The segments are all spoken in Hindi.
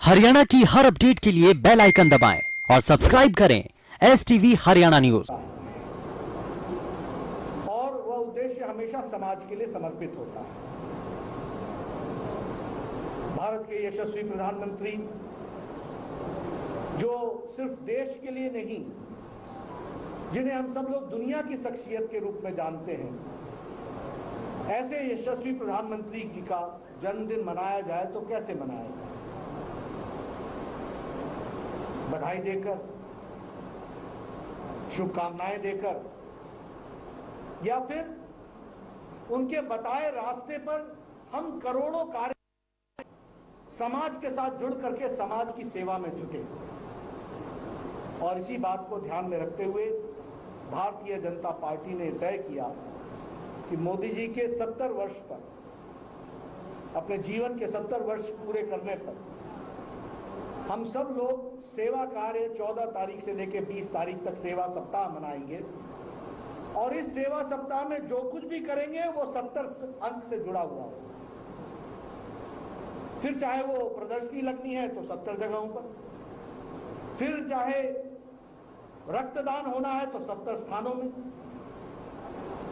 हरियाणा की हर अपडेट के लिए बेल आइकन दबाएं और सब्सक्राइब करें STV हरियाणा न्यूज। और वह उद्देश्य हमेशा समाज के लिए समर्पित होता है। भारत के यशस्वी प्रधानमंत्री जो सिर्फ देश के लिए नहीं, जिन्हें हम सब लोग दुनिया की शख्सियत के रूप में जानते हैं, ऐसे यशस्वी प्रधानमंत्री जी का जन्मदिन मनाया जाए तो कैसे मनाया जाए? बधाई देकर, शुभकामनाएं देकर, या फिर उनके बताए रास्ते पर हम करोड़ों कार्य समाज के साथ जुड़ करके समाज की सेवा में जुटे। और इसी बात को ध्यान में रखते हुए भारतीय जनता पार्टी ने तय किया कि मोदी जी के 70 वर्ष पर, अपने जीवन के 70 वर्ष पूरे करने पर हम सब लोग सेवा कार्य 14 तारीख से लेकर 20 तारीख तक सेवा सप्ताह मनाएंगे। और इस सेवा सप्ताह में जो कुछ भी करेंगे वो 70 अंक से जुड़ा हुआ हो। फिर चाहे वो प्रदर्शनी लगनी है तो 70 जगहों पर, फिर चाहे रक्तदान होना है तो 70 स्थानों में,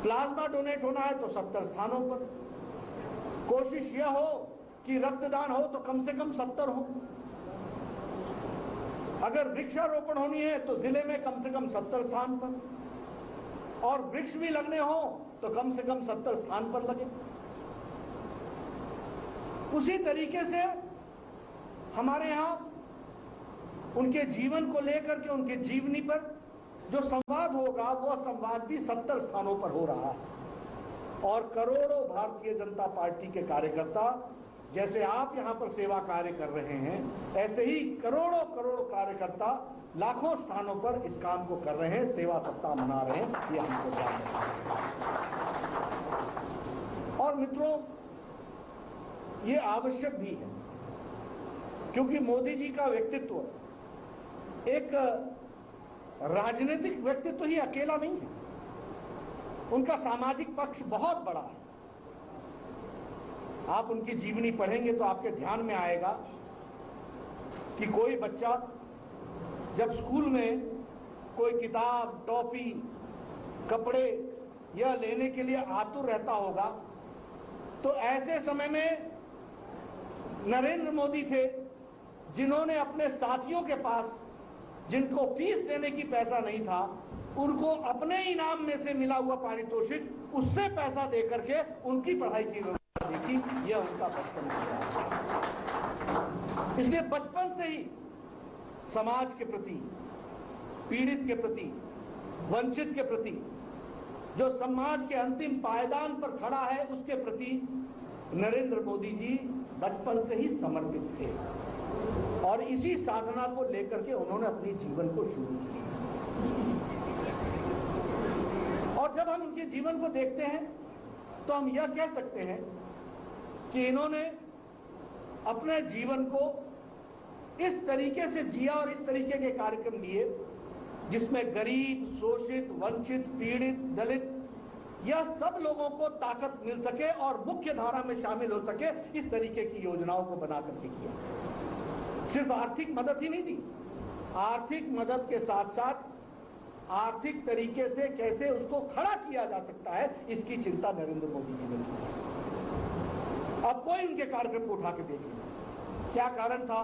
प्लाज्मा डोनेट होना है तो 70 स्थानों पर। कोशिश यह हो कि रक्तदान हो तो कम से कम 70 हो। अगर वृक्षारोपण होनी है तो जिले में कम से कम 70 स्थान पर, और वृक्ष भी लगने हो तो कम से कम 70 स्थान पर लगे। उसी तरीके से हमारे यहां उनके जीवन को लेकर के, उनके जीवनी पर जो संवाद होगा वो संवाद भी 70 स्थानों पर हो रहा है। और करोड़ों भारतीय जनता पार्टी के कार्यकर्ता, जैसे आप यहां पर सेवा कार्य कर रहे हैं, ऐसे ही करोड़ों करोड़ कार्यकर्ता लाखों स्थानों पर इस काम को कर रहे हैं, सेवा सप्ताह मना रहे हैं। ये हमको जानना है। और मित्रों, ये आवश्यक भी है, क्योंकि मोदी जी का व्यक्तित्व एक राजनीतिक व्यक्तित्व ही अकेला नहीं है, उनका सामाजिक पक्ष बहुत बड़ा है। आप उनकी जीवनी पढ़ेंगे तो आपके ध्यान में आएगा कि कोई बच्चा जब स्कूल में कोई किताब, टॉफी, कपड़े यह लेने के लिए आतुर रहता होगा, तो ऐसे समय में नरेंद्र मोदी थे जिन्होंने अपने साथियों के पास, जिनको फीस देने की पैसा नहीं था, उनको अपने इनाम में से मिला हुआ पारितोषिक, उससे पैसा देकर के उनकी पढ़ाई की व्यवस्था देखी। यह उनका बचपन है। इसलिए बचपन से ही समाज के प्रति, पीड़ित के प्रति, वंचित के प्रति, जो समाज के अंतिम पायदान पर खड़ा है, उसके प्रति नरेंद्र मोदी जी बचपन से ही समर्पित थे। और इसी साधना को लेकर के उन्होंने अपने जीवन को शुरू किया। और जब हम उनके जीवन को देखते हैं तो हम यह कह सकते हैं कि इन्होंने अपने जीवन को इस तरीके से जिया और इस तरीके के कार्यक्रम लिए जिसमें गरीब, शोषित, वंचित, पीड़ित, दलित, यह सब लोगों को ताकत मिल सके और मुख्य धारा में शामिल हो सके, इस तरीके की योजनाओं को बना करके किया। सिर्फ आर्थिक मदद ही नहीं दी, आर्थिक मदद के साथ साथ आर्थिक तरीके से कैसे उसको खड़ा किया जा सकता है, इसकी चिंता नरेंद्र मोदी जी ने की। अब कोई उनके कार्यक्रम को उठा के देखिए, क्या कारण था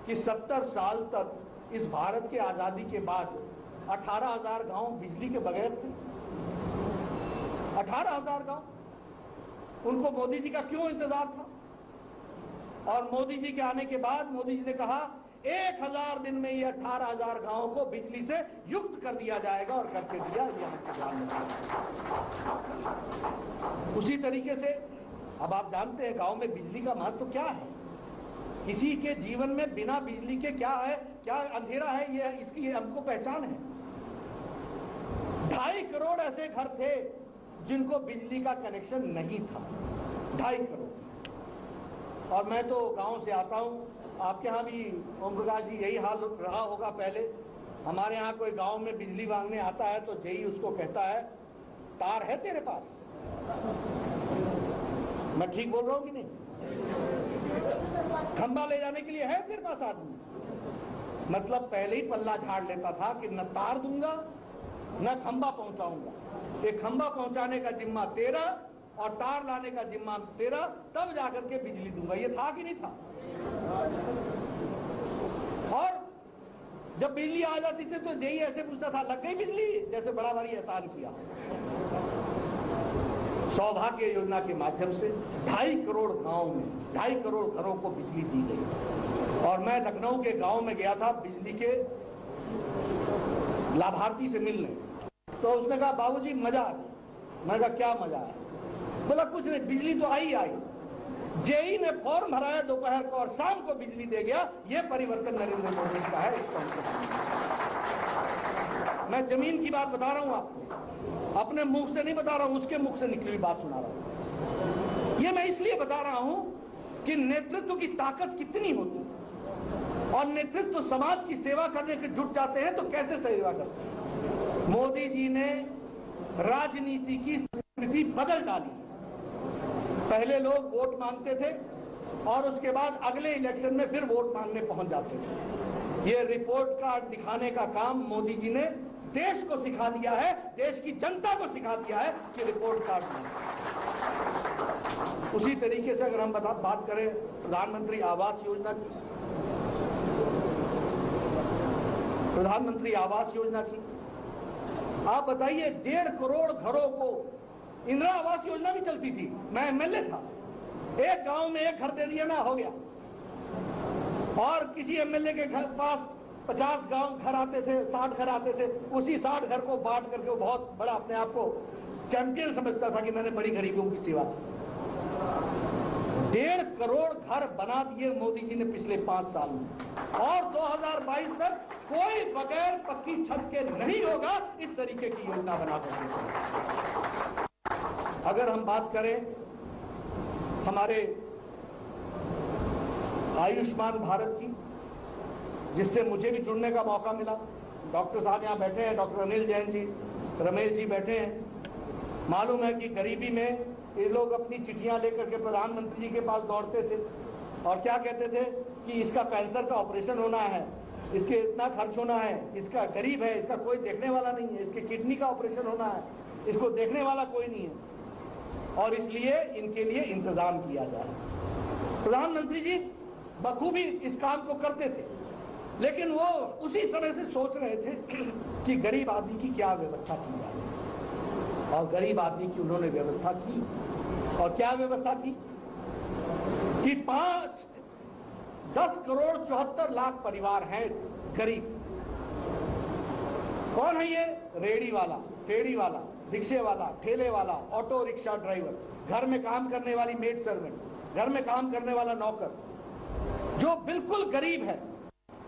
कि 70 साल तक इस भारत के आजादी के बाद 18,000 गांव बिजली के बगैर थे। 18,000 गांव, उनको मोदी जी का क्यों इंतजार था? और मोदी जी के आने के बाद मोदी जी ने कहा 1000 दिन में ये 18,000 गांवों को बिजली से युक्त कर दिया जाएगा, और करके दिया। ये हमको जानना है। उसी तरीके से अब आप जानते हैं गांव में बिजली का महत्व क्या है। किसी के जीवन में बिना बिजली के क्या है, क्या अंधेरा है, ये इसकी हमको पहचान है। 2.5 करोड़ ऐसे घर थे जिनको बिजली का कनेक्शन नहीं था, 2.5 करोड़। और मैं तो गांव से आता हूं, आपके यहाँ भी ओम प्रकाश जी यही हाल रहा होगा पहले। हमारे यहाँ कोई गांव में बिजली मांगने आता है तो जेई उसको कहता है, तार है तेरे पास? मैं ठीक बोल रहा हूं कि नहीं? खंबा ले जाने के लिए है तेरे पास आदमी? मतलब पहले ही पल्ला झाड़ लेता था कि न तार दूंगा न खंबा पहुंचाऊंगा। एक खंबा पहुंचाने का जिम्मा तेरा और तार लाने का जिम्मा तेरा, तब जाकर के बिजली दूंगा। ये था कि नहीं था? और जब बिजली आ जाती थी तो जेई ऐसे पूछता था, लग गई बिजली? जैसे बड़ा भारी एहसान किया। सौभाग्य योजना के माध्यम से 2.5 करोड़ गांव में 2.5 करोड़ घरों को बिजली दी गई। और मैं लखनऊ के गांव में गया था बिजली के लाभार्थी से मिलने, तो उसने कहा बाबूजी मजा आ गया। मैं कहा क्या मजा आया? बोला कुछ नहीं, बिजली तो आई। जेई ने फॉर्म भराया दोपहर को और शाम को बिजली दे गया। ये परिवर्तन नरेंद्र मोदी का है। मैं जमीन की बात बता रहा हूं आपको, अपने मुंह से नहीं बता रहा हूं, उसके मुख से निकली हुई बात सुना रहा हूं। ये मैं इसलिए बता रहा हूं कि नेतृत्व की ताकत कितनी होती है, और नेतृत्व समाज की सेवा करने के जुट जाते हैं तो कैसे सेवा करते हैं। मोदी जी ने राजनीति की संस्कृति बदल डाली। पहले लोग वोट मांगते थे और उसके बाद अगले इलेक्शन में फिर वोट मांगने पहुंच जाते थे। ये रिपोर्ट कार्ड दिखाने का काम मोदी जी ने देश को सिखा दिया है, देश की जनता को सिखा दिया है कि रिपोर्ट कार्ड नहीं। उसी तरीके से अगर हम बात करें प्रधानमंत्री आवास योजना की, आप बताइए 1.5 करोड़ घरों को इंदिरा आवास योजना भी चलती थी। मैं एमएलए था, एक गांव में एक घर दे दिया ना, हो गया। और किसी एमएलए के घर पास 50 गांव घर आते थे, 60 घर आते थे। उसी 60 घर को बांट करके वो बहुत बड़ा अपने आप को चैंपियन समझता था कि मैंने बड़ी गरीबों की सेवा की। 1.5 करोड़ घर बना दिए मोदी जी ने पिछले 5 साल में, और 2022 तक कोई बगैर पक्की छत के नहीं होगा। इस तरीके की योजना बना करके। अगर हम बात करें हमारे आयुष्मान भारत की, जिससे मुझे भी जुड़ने का मौका मिला। डॉक्टर साहब यहां बैठे हैं, डॉक्टर अनिल जैन जी, रमेश जी बैठे हैं। मालूम है कि गरीबी में ये लोग अपनी चिट्ठियां लेकर के प्रधानमंत्री जी के पास दौड़ते थे और क्या कहते थे कि इसका कैंसर का ऑपरेशन होना है, इसके इतना खर्च होना है, इसका गरीब है, इसका कोई देखने वाला नहीं है, इसके किडनी का ऑपरेशन होना है, इसको देखने वाला कोई नहीं है, और इसलिए इनके लिए इंतजाम किया जाए। प्रधानमंत्री जी बखूबी इस काम को करते थे, लेकिन वो उसी समय से सोच रहे थे कि गरीब आदमी की क्या व्यवस्था की जाए। और गरीब आदमी की उन्होंने व्यवस्था की। और क्या व्यवस्था की कि 10 करोड़ 74 लाख परिवार हैं गरीब। कौन है ये? रेडी वाला, फेड़ी वाला, रिक्शे वाला, ठेले वाला, ऑटो रिक्शा ड्राइवर, घर में काम करने वाली मेड सर्वेंट, घर में काम करने वाला नौकर, जो बिल्कुल गरीब है,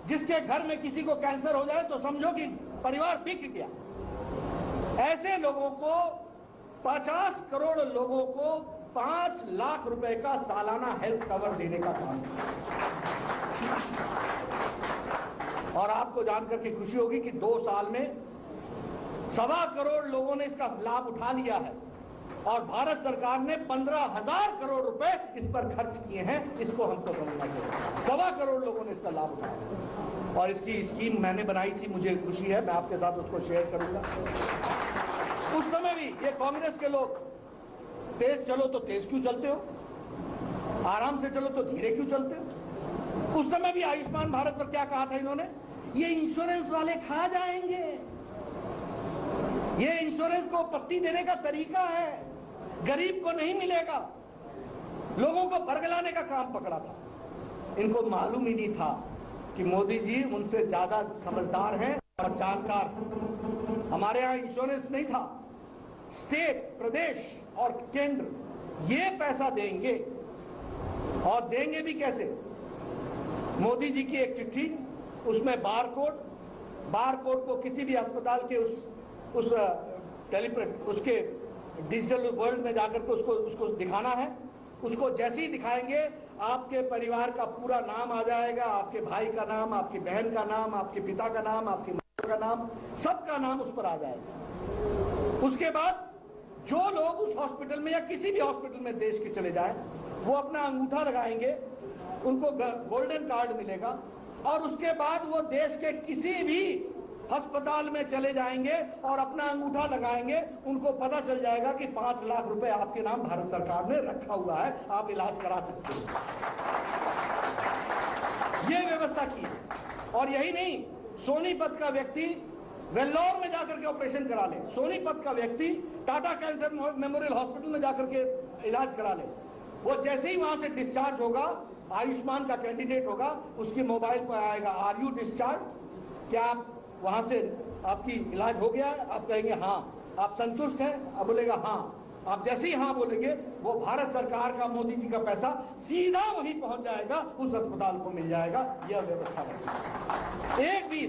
जिसके घर में किसी को कैंसर हो जाए तो समझो कि परिवार बिक गया। ऐसे लोगों को 50 करोड़ लोगों को 5 लाख रुपए का सालाना हेल्थ कवर देने का काम। और आपको जानकर के खुशी होगी कि 2 साल में 1.25 करोड़ लोगों ने इसका लाभ उठा लिया है, और भारत सरकार ने 15,000 करोड़ रुपए इस पर खर्च किए हैं। इसको हमको समझना चाहिए। 1.25 करोड़ लोगों ने इसका लाभ उठाया, और इसकी स्कीम मैंने बनाई थी, मुझे खुशी है, मैं आपके साथ उसको शेयर करूंगा। उस समय भी ये कांग्रेस के लोग, तेज चलो तो तेज क्यों चलते हो, आराम से चलो तो धीरे क्यों चलते हो। उस समय भी आयुष्मान भारत पर क्या कहा था इन्होंने? ये इंश्योरेंस वाले खा जाएंगे, ये इंश्योरेंस को पत्ती देने का तरीका है, गरीब को नहीं मिलेगा। लोगों को बरगलाने का काम पकड़ा था। इनको मालूम ही नहीं था कि मोदी जी उनसे ज्यादा समझदार हैं और जानकार। हमारे यहां इंश्योरेंस नहीं था। स्टेट, प्रदेश और केंद्र ये पैसा देंगे, और देंगे भी कैसे? मोदी जी की एक चिट्ठी, उसमें बारकोड को किसी भी अस्पताल के उस उसके डिजिटल वर्ल्ड में जाकर के उसको दिखाना है। उसको जैसे ही दिखाएंगे आपके परिवार का पूरा नाम आ जाएगा, आपके भाई का नाम, आपकी बहन का नाम, आपके पिता का नाम, आपकी मां का नाम, सबका नाम उस पर आ जाएगा। उसके बाद जो लोग उस हॉस्पिटल में या किसी भी हॉस्पिटल में देश के चले जाएं, वो अपना अंगूठा लगाएंगे उनको गोल्डन कार्ड मिलेगा और उसके बाद वो देश के किसी भी अस्पताल में चले जाएंगे और अपना अंगूठा लगाएंगे, उनको पता चल जाएगा कि 5 लाख रुपए आपके नाम भारत सरकार ने रखा हुआ है, आप इलाज करा सकते हैं। ये व्यवस्था की है। और यही नहीं, सोनीपत का व्यक्ति वेल्लोर में जाकर के ऑपरेशन करा ले, सोनीपत का व्यक्ति टाटा कैंसर मेमोरियल हॉस्पिटल में जाकर के इलाज करा ले, वो जैसे ही वहां से डिस्चार्ज होगा, आयुष्मान का कैंडिडेट होगा, उसके मोबाइल पर आएगा आर यू डिस्चार्ज, क्या आप वहां से आपकी इलाज हो गया? आप कहेंगे हाँ। आप संतुष्ट हैं? आप बोलेगा हाँ। आप जैसे ही हाँ बोलेंगे, वो भारत सरकार का, मोदी जी का पैसा सीधा वहीं पहुंच जाएगा, उस अस्पताल को मिल जाएगा। यह व्यवस्था है। एक भी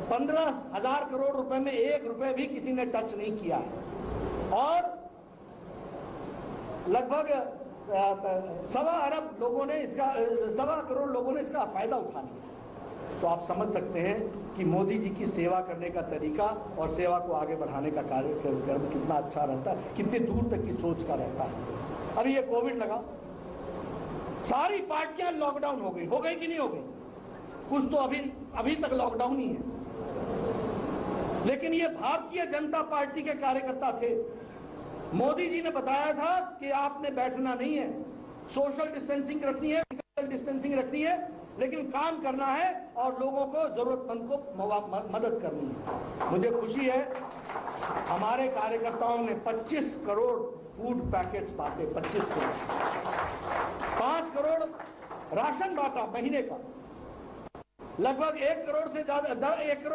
15,000 करोड़ रुपए में 1 रुपए भी किसी ने टच नहीं किया है और लगभग 1.25 अरब लोगों ने इसका 1.25 करोड़ लोगों ने इसका फायदा उठा लिया। तो आप समझ सकते हैं कि मोदी जी की सेवा करने का तरीका और सेवा को आगे बढ़ाने का कार्यक्रम कितना अच्छा रहता है, कितनी दूर तक की सोच का रहता है। अभी ये कोविड लगा, सारी पार्टियां लॉकडाउन हो गई कि नहीं हो गई? कुछ तो अभी तक लॉकडाउन ही है, लेकिन ये भारतीय जनता पार्टी के कार्यकर्ता थे। मोदी जी ने बताया था कि आपने बैठना नहीं है, सोशल डिस्टेंसिंग रखनी है, फिजिकल डिस्टेंसिंग रखनी है, लेकिन काम करना है और लोगों को, जरूरतमंद को मदद करनी है। मुझे खुशी है, हमारे कार्यकर्ताओं ने 25 करोड़ फूड पैकेट्स बांटे, 25 करोड़, 5 करोड़ राशन बांटा महीने का, लगभग 1 करोड़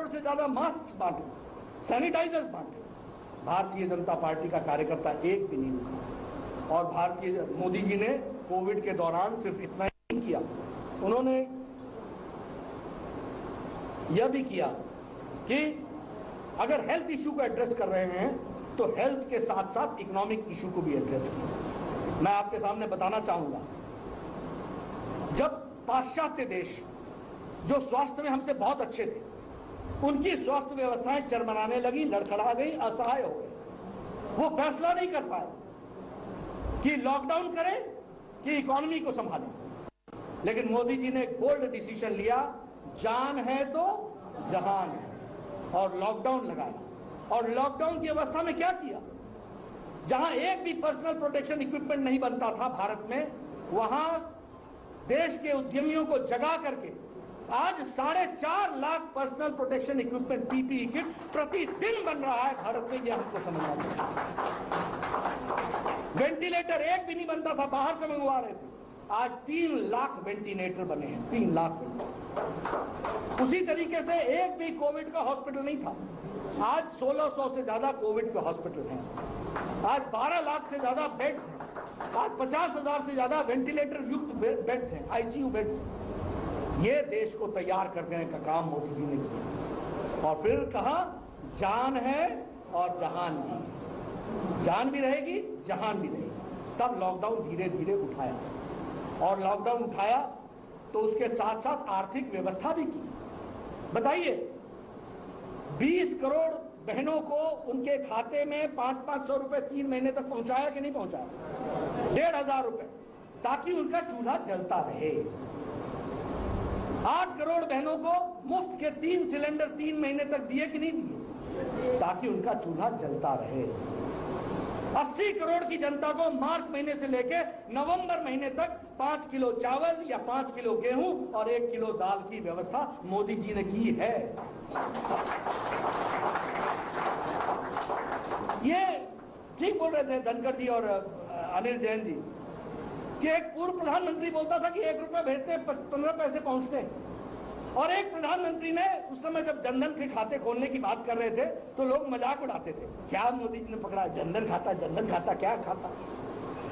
से ज्यादा मास्क बांटे, सैनिटाइजर्स बांटे। भारतीय जनता पार्टी का कार्यकर्ता एक भी नहीं रुका। और भारतीय मोदी जी ने कोविड के दौरान सिर्फ इतना ही किया, उन्होंने यह भी किया कि अगर हेल्थ इशू को एड्रेस कर रहे हैं तो हेल्थ के साथ साथ इकोनॉमिक इशू को भी एड्रेस किया। मैं आपके सामने बताना चाहूंगा, जब पाश्चात्य देश जो स्वास्थ्य में हमसे बहुत अच्छे थे, उनकी स्वास्थ्य व्यवस्थाएं चरमराने लगी, लड़खड़ा गई, असहाय हो गई, वो फैसला नहीं कर पाए कि लॉकडाउन करें कि इकोनॉमी को संभालें। लेकिन मोदी जी ने एक बोल्ड डिसीजन लिया, जान है तो जहान है, और लॉकडाउन लगाया। और लॉकडाउन की अवस्था में क्या किया? जहां एक भी पर्सनल प्रोटेक्शन इक्विपमेंट नहीं बनता था भारत में, वहां देश के उद्यमियों को जगा करके आज 4.5 lakh personal protection equipment PPE kit प्रतिदिन बन रहा है भारत में। यह हमको समझना चाहिए। वेंटिलेटर एक भी नहीं बनता था, बाहर से मंगवा रहे थे, आज 3 लाख वेंटिलेटर बने हैं, 3 लाख। उसी तरीके से एक भी कोविड का हॉस्पिटल नहीं था, आज 1600 से ज्यादा कोविड के हॉस्पिटल हैं, आज 12 लाख से ज्यादा बेड्स हैं, आज 50,000 से ज्यादा वेंटिलेटर युक्त बेड्स हैं, आईसीयू बेड्स हैं। ये देश को तैयार करने का काम मोदी जी ने किया। और फिर कहा, जान है और जहान भी, जान भी रहेगी, जहान भी रहेगी। तब लॉकडाउन धीरे धीरे उठाया, और लॉकडाउन उठाया तो उसके साथ साथ आर्थिक व्यवस्था भी की। बताइए, 20 करोड़ बहनों को उनके खाते में 500-500 रुपए 3 महीने तक पहुंचाया कि नहीं पहुंचाया? 1,500 रुपए, ताकि उनका चूल्हा जलता रहे। 8 करोड़ बहनों को मुफ्त के 3 सिलेंडर 3 महीने तक दिए कि नहीं दिए? ताकि उनका चूल्हा जलता रहे। 80 करोड़ की जनता को मार्च महीने से लेकर नवंबर महीने तक 5 किलो चावल या 5 किलो गेहूं और 1 किलो दाल की व्यवस्था मोदी जी ने की है। ये ठीक बोल रहे थे धनखड़ जी और अनिल जैन जी कि एक पूर्व प्रधानमंत्री बोलता था कि 1 रुपया भेजते 15 पैसे पहुंचते, और एक प्रधानमंत्री ने उस समय जब जनधन के खाते खोलने की बात कर रहे थे तो लोग मजाक उड़ाते थे, क्या मोदी जी ने पकड़ा जनधन खाता, क्या खाता?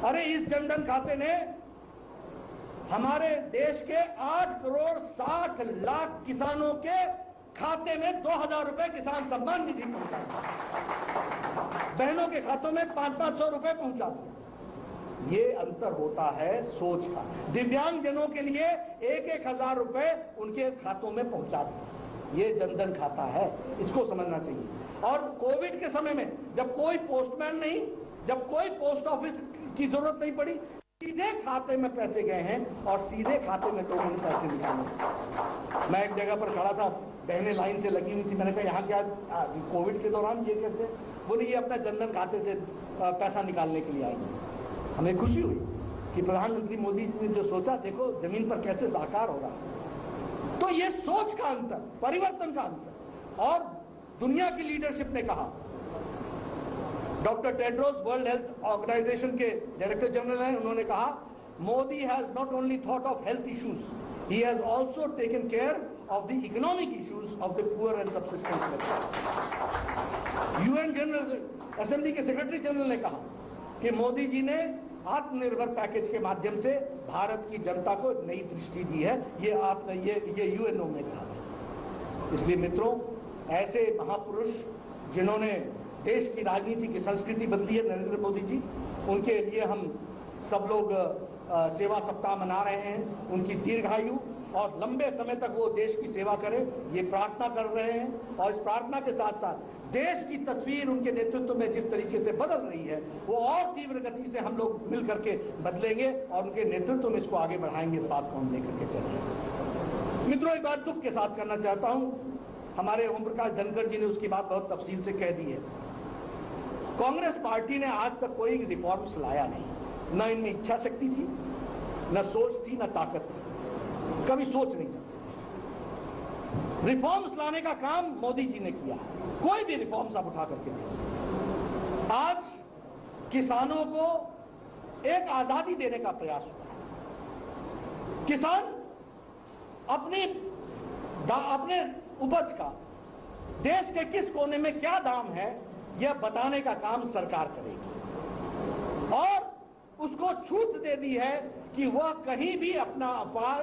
अरे इस जनधन खाते ने हमारे देश के 8 करोड़ 60 लाख किसानों के खाते में 2,000 रुपए किसान सम्मान निधि पहुंचा, बहनों के खातों में 500-500 रुपए पहुंचा दिया। ये अंतर होता है सोच का। दिव्यांग जनों के लिए 1,000 रुपए उनके खातों में पहुंचा दिया, ये जनधन खाता है, इसको समझना चाहिए। और कोविड के समय में जब कोई पोस्टमैन नहीं, जब कोई पोस्ट ऑफिस की जरूरत नहीं पड़ी, सीधे खाते में पैसे गए हैं और सीधे खाते में लोगों ने पैसे निकाले। मैं एक जगह पर खड़ा था, बहनें लाइन से लगी हुई थी, मैंने कहा यहाँ क्या कोविड के दौरान ये कैसे? बोले ये अपना जनधन खाते से पैसा निकालने के लिए आएंगे। हमें खुशी हुई कि प्रधानमंत्री मोदी जी ने जो सोचा, देखो जमीन पर कैसे साकार हो रहा है। तो ये सोच का अंतर, परिवर्तन का अंतर। और दुनिया की लीडरशिप ने कहा, doctor Tedros World Health Organization के डायरेक्टर जनरल हैं, उन्होंने कहा Modi has not only thought of health issues, he has also taken care of the economic issues of the poor and subsistence. UN General Assembly के सेक्रेटरी जनरल ने कहा कि मोदी जी ने आत्मनिर्भर पैकेज के माध्यम से भारत की जनता को नई दृष्टि दी है। ये यूएनओ में कहा। इसलिए मित्रों, ऐसे महापुरुष जिन्होंने देश की राजनीति की संस्कृति बदली है, नरेंद्र मोदी जी, उनके लिए हम सब लोग सेवा सप्ताह मना रहे हैं। उनकी दीर्घायु और लंबे समय तक वो देश की सेवा करें, ये प्रार्थना कर रहे हैं। और इस प्रार्थना के साथ साथ देश की तस्वीर उनके नेतृत्व में जिस तरीके से बदल रही है, वो और तीव्र गति से हम लोग मिल करके बदलेंगे और उनके नेतृत्व में इसको आगे बढ़ाएंगे। इस बात को हम लेकर के चलेंगे। मित्रों, एक बात दुख के साथ करना चाहता हूं, हमारे ओम प्रकाश धनखड़ जी ने उसकी बात बहुत तफसील से कह दी है। कांग्रेस पार्टी ने आज तक कोई रिफॉर्म्स लाया नहीं, न इनमें इच्छा शक्ति थी, न सोच थी, न ताकत थी, कभी सोच नहीं सकते। रिफॉर्म्स लाने का काम मोदी जी ने किया है। कोई भी रिफॉर्म्स आप उठा करके देखिए। आज किसानों को एक आजादी देने का प्रयास हुआ है। किसान अपने उपज का देश के किस कोने में क्या दाम है, यह बताने का काम सरकार करेगी। और उसको छूट दे दी है कि वह कहीं भी अपना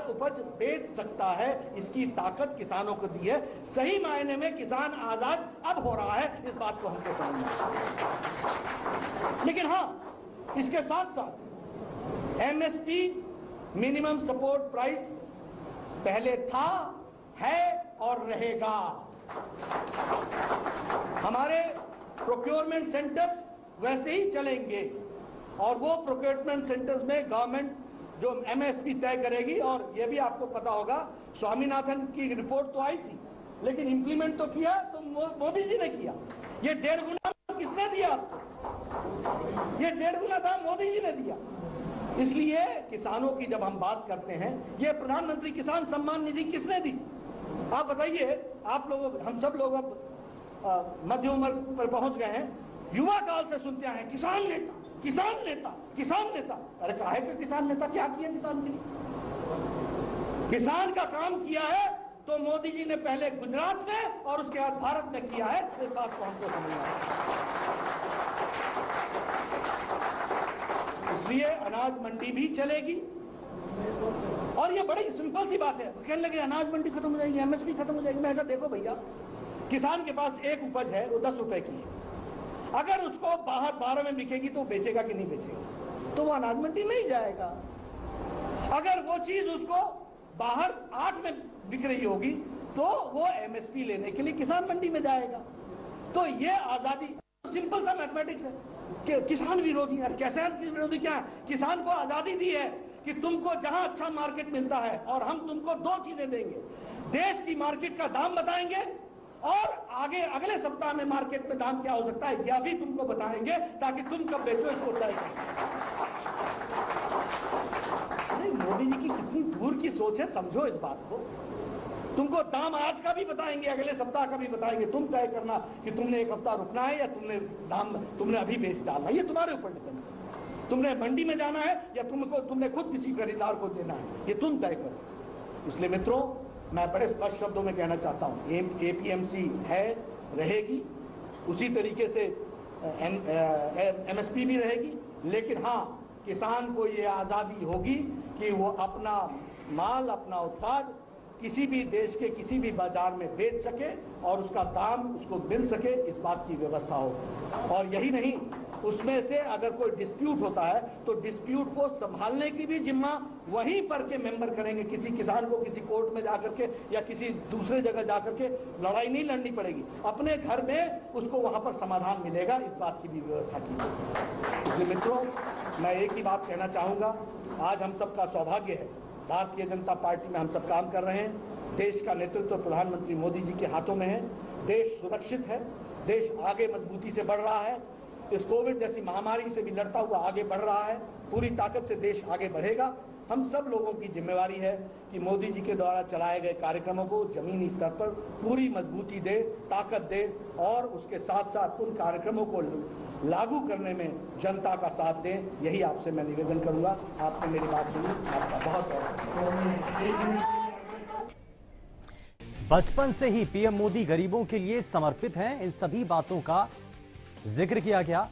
उपज बेच सकता है। इसकी ताकत किसानों को दी है। सही मायने में किसान आजाद अब हो रहा है, इस बात को हमको समझना है। लेकिन हां, इसके साथ साथ एमएसपी, मिनिमम सपोर्ट प्राइस, पहले था, है और रहेगा। हमारे प्रोक्योरमेंट सेंटर्स वैसे ही चलेंगे और वो प्रोक्योरमेंट सेंटर्स में गवर्नमेंट जो एमएसपी तय करेगी। और ये भी आपको पता होगा, स्वामीनाथन की रिपोर्ट तो आई थी, लेकिन इंप्लीमेंट तो किया तो मोदी जी ने किया। ये 1.5 गुना किसने दिया आपको? ये 1.5 गुना दाम मोदी जी ने दिया। इसलिए किसानों की जब हम बात करते हैं, ये प्रधानमंत्री किसान सम्मान निधि किसने दी? आप बताइए। आप लोग, हम सब लोग अब मध्य उम्र पर पहुंच गए हैं। युवा काल से सुनते हैं किसान नेता, किसान नेता, किसान नेता। अरे काहे के किसान नेता? क्या किया किसान के लिए? किसान का काम किया है तो मोदी जी ने पहले गुजरात में और उसके बाद भारत में किया है। इस बात को हमको समझना है। इसलिए अनाज मंडी भी चलेगी। और ये बड़ी सिंपल सी बात है। कहने लगे अनाज मंडी खत्म हो जाएगी, एमएसपी खत्म हो जाएगी। मैं कहा देखो भैया, किसान के पास एक उपज है, वो 10 रुपए की है। अगर उसको बाहर 12 में बिकेगी तो बेचेगा कि नहीं बेचेगा? तो वो अनाज मंडी नहीं जाएगा। अगर वो चीज उसको बाहर 8 में बिक रही होगी तो वो एमएसपी लेने के लिए किसान मंडी में जाएगा। तो ये आजादी, सिंपल सा मैथमेटिक्स है कि किसान विरोधी है। कैसे विरोधी क्या है? किसान को आजादी दी है कि तुमको जहां अच्छा मार्केट मिलता है और हम तुमको 2 चीजें देंगे। देश की मार्केट का दाम बताएंगे और आगे अगले सप्ताह में मार्केट में दाम क्या हो सकता है यह भी तुमको बताएंगे, ताकि तुम कब बेचो इसको तय करो। अरे मोदी जी की कितनी दूर की सोच है, समझो इस बात को। तुमको दाम आज का भी बताएंगे, अगले सप्ताह का भी बताएंगे। तुम तय करना कि तुमने एक हफ्ता रुकना है या तुमने अभी बेच डालना। ये तुम्हारे ऊपर डिपेंड है। तुमने मंडी में जाना है या तुमने खुद किसी खरीदार को देना है, ये तुम तय करो। इसलिए मित्रों, मैं बड़े स्पष्ट शब्दों में कहना चाहता हूं, एपीएमसी है, रहेगी। उसी तरीके से एमएसपी भी रहेगी। लेकिन हां, किसान को ये आजादी होगी कि वो अपना माल, अपना उत्पाद किसी भी देश के किसी भी बाजार में बेच सके और उसका दाम उसको मिल सके, इस बात की व्यवस्था हो। और यही नहीं, उसमें से अगर कोई डिस्प्यूट होता है तो डिस्प्यूट को संभालने की भी जिम्मा वहीं पर के मेंबर करेंगे। किसी किसान को किसी कोर्ट में जाकर के या किसी दूसरे जगह जाकर के लड़ाई नहीं लड़नी पड़ेगी, अपने घर में उसको वहां पर समाधान मिलेगा। इस बात की भी व्यवस्था की गई। इसलिए मित्रों, मैं एक ही बात कहना चाहूंगा, आज हम सबका सौभाग्य है, भारतीय जनता पार्टी में हम सब काम कर रहे हैं। देश का नेतृत्व प्रधानमंत्री मोदी जी के हाथों में है। देश सुरक्षित है, देश आगे मजबूती से बढ़ रहा है, इस कोविड जैसी महामारी से भी लड़ता हुआ आगे बढ़ रहा है। पूरी ताकत से देश आगे बढ़ेगा। हम सब लोगों की जिम्मेवारी है कि मोदी जी के द्वारा चलाए गए कार्यक्रमों को जमीनी स्तर पर पूरी मजबूती दे, ताकत दे और उसके साथ साथ उन कार्यक्रमों को लागू करने में जनता का साथ दें। यही आपसे मैं निवेदन करूंगा। आपने मेरी बात सुनी, आपका बहुत बहुत। बचपन से ही पीएम मोदी गरीबों के लिए समर्पित हैं, इन सभी बातों का जिक्र किया गया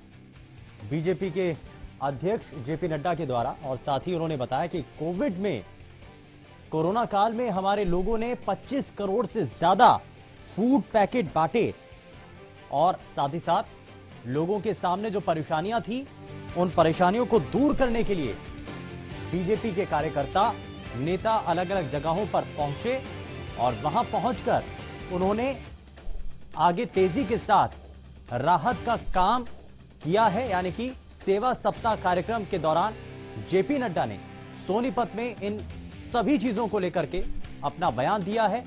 बीजेपी के अध्यक्ष जेपी नड्डा के द्वारा। और साथ ही उन्होंने बताया कि कोविड में, कोरोना काल में हमारे लोगों ने 25 करोड़ से ज्यादा फूड पैकेट बांटे और साथ ही साथ लोगों के सामने जो परेशानियां थी उन परेशानियों को दूर करने के लिए बीजेपी के कार्यकर्ता, नेता अलग अलग जगहों पर पहुंचे और वहां पहुंचकर उन्होंने आगे तेजी के साथ राहत का काम किया है। यानी कि सेवा सप्ताह कार्यक्रम के दौरान जेपी नड्डा ने सोनीपत में इन सभी चीजों को लेकर के अपना बयान दिया है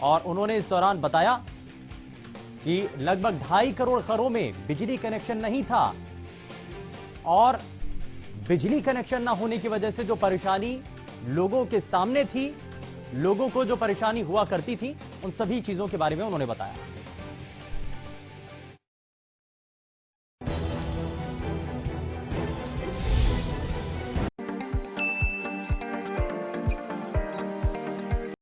और उन्होंने इस दौरान बताया कि लगभग 2.5 करोड़ घरों में बिजली कनेक्शन नहीं था और बिजली कनेक्शन ना होने की वजह से जो परेशानी लोगों के सामने थी, लोगों को जो परेशानी हुआ करती थी, उन सभी चीजों के बारे में उन्होंने बताया।